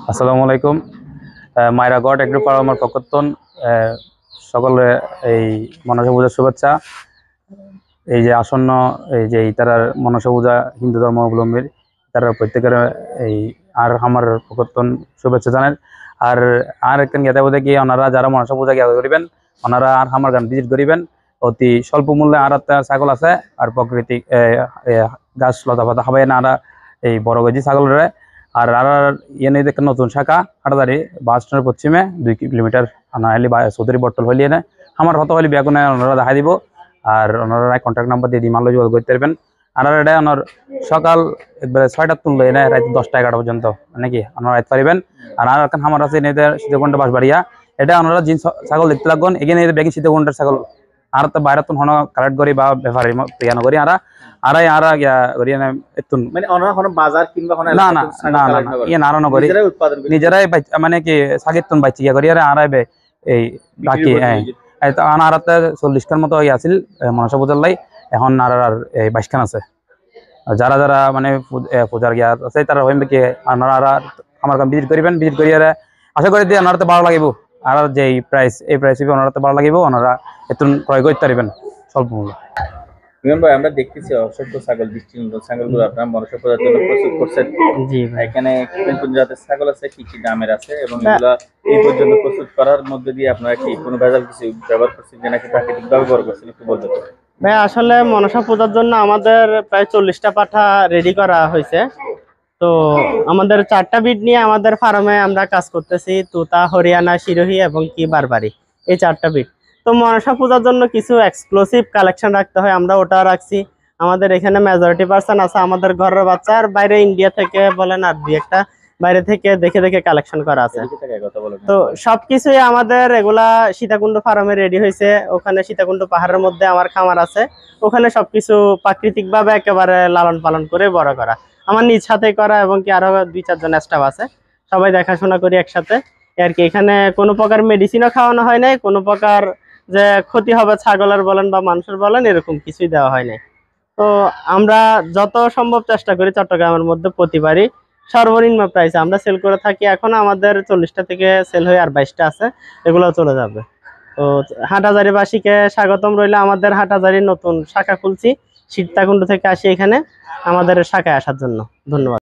আসসালামু আলাইকুম। মাইরা গড একটু আমার পক্ষতন সকলে এই মনসা পূজার শুভেচ্ছা। এই যে আসন্ন এই যে তারার মনসা পূজা হিন্দু ধর্মাবলম্বীর তারা প্রত্যেকের এই আর আমার পক্ষতন শুভেচ্ছা জানেন। আর আর একটা গেতে বোধে কি ওনারা যারা মনসা পূজা জ্ঞাত করিবেন ওনারা আর আমার গান ভিজিট করিবেন। অতি স্বল্প মূল্যে আর একটা ছাগল আছে আর প্রাকৃতিক গাছ লতা পাতা খাবাই না আর এই বড় গজি ছাগলের। আর আর ইয়ে একটা নতুন শাখা হাটাদারি বাস স্ট্যান্ডের পশ্চিমে 2 কিলোমিটার আনা হলে বা চৌধুরী বটল হইলে এনে আমার হতো হলে বেগুনে ওনারা দেখা দিব। আর ওনারা কন্ট্যাক্ট নাম্বার দিয়ে মাল্য যোগাযোগ করতে পারবেন। আর এটা ওনার সকাল একবারে 6টার তুললো এনে রাত 10টা 11টা পর্যন্ত নাকি ওনারা রাত পারিবেন। আর আর এখন আমার আছে এনে শীতকুণ্ডা বাঁশবাড়িয়া এটা ওনারা জিন ছাগল দেখতে লাগবেন এখানে বেগিন শীতকুণ্ডার ছাগল আর তো বাইরে তো হন কালেক্ট করি বা ব্যাপারে পিয়ানো করি আর আরাই আর করি এতুন মানে অন্য কোনো বাজার কিংবা কোনো না না না না না ইয়ে নারানো করি নিজেরাই মানে কি সাগেতুন বাইচি করি আর আরাই এই বাকি আর 40টার মতো আছিল মনসা পূজার লাই এখন আর 22খান আছে। যারা যারা মানে পূজার গিয়া আছে তারা হইবে কি আপনারা আমার কাম ভিজিট করিবেন ভিজিট করি আর আশা করি দিয়ে ওনারা তো ভালো লাগিব। আর যে এই প্রাইস ওনারা তো ভালো লাগিব ওনারা এতুন ক্রয় করতে পারবেন স্বল্প মূল্য। ভাই আমরা দেখতেছি অসংখ্য ছাগল দৃষ্টিনন্দন ছাগলগুলো আপনারা মনসা পূজার জন্য প্রস্তুত করছেন। জি ভাই এখানে কোন কোন জাতের ছাগল আছে কি কি দামের আছে এবং এগুলা এই পর্যন্ত প্রস্তুত করার মধ্যে দিয়ে আপনারা কি কোনো ভেজাল কিছু ব্যবহার করছেন যে নাকি প্রাকৃতিকভাবে ব্যবহার করছেন একটু বলতে পারেন? ভাই আসলে মনসা পূজার জন্য আমাদের প্রায় 40টা পাঠা রেডি করা হয়েছে। তো আমাদের 4টা বিট নিয়ে আমাদের ফার্মে আমরা কাজ করতেছি, তুতা, হরিয়ানা, সিরোহী এবং কি বারবারি, এই 4টা বিট। তো মনসা পূজার জন্য কিছু এক্সক্লুসিভ কালেকশন রাখতে হয়, আমরা ওটা রাখছি। আমাদের এখানে মেজরিটি পার্সন আছে আমাদের ঘরের বাচ্চা, আর বাইরে ইন্ডিয়া থেকে বলেন আর দুই একটা বাইরে থেকে দেখে দেখে কালেকশন করা আছে। তো সবকিছুই আমাদের এগুলা সীতাকুণ্ড ফার্মে রেডি হয়েছে। ওখানে সীতাকুণ্ড পাহাড়ের মধ্যে আমার খামার আছে, ওখানে সবকিছু প্রাকৃতিক ভাবে একেবারে লালন পালন করে বড় করা, আমার নিজ হাতে করা এবং কি আরো 2-4 জন স্টাফ আছে, সবাই দেখাশোনা করি একসাথে আর কি। এখানে কোনো প্রকার মেডিসিনও খাওয়ানো হয় নাই, কোনো প্রকার যে ক্ষতি হবে ছাগলের বলেন বা মানুষের বলেন এরকম কিছুই দেওয়া হয় নাই। তো আমরা যত সম্ভব চেষ্টা করি চট্টগ্রামের মধ্যে প্রতিবারই সর্বনিম্ন প্রাইসে আমরা সেল করে থাকি। এখন আমাদের 40টা থেকে সেল হয়ে আর 22টা আছে, এগুলো চলে যাবে। তো হাটহাজারীবাসীকে স্বাগতম রইল। আমাদের হাটহাজারীর নতুন শাখা খুলছি, সীতাকুণ্ড থেকে আসি এখানে আমাদের শাখায় আসার জন্য। ধন্যবাদ।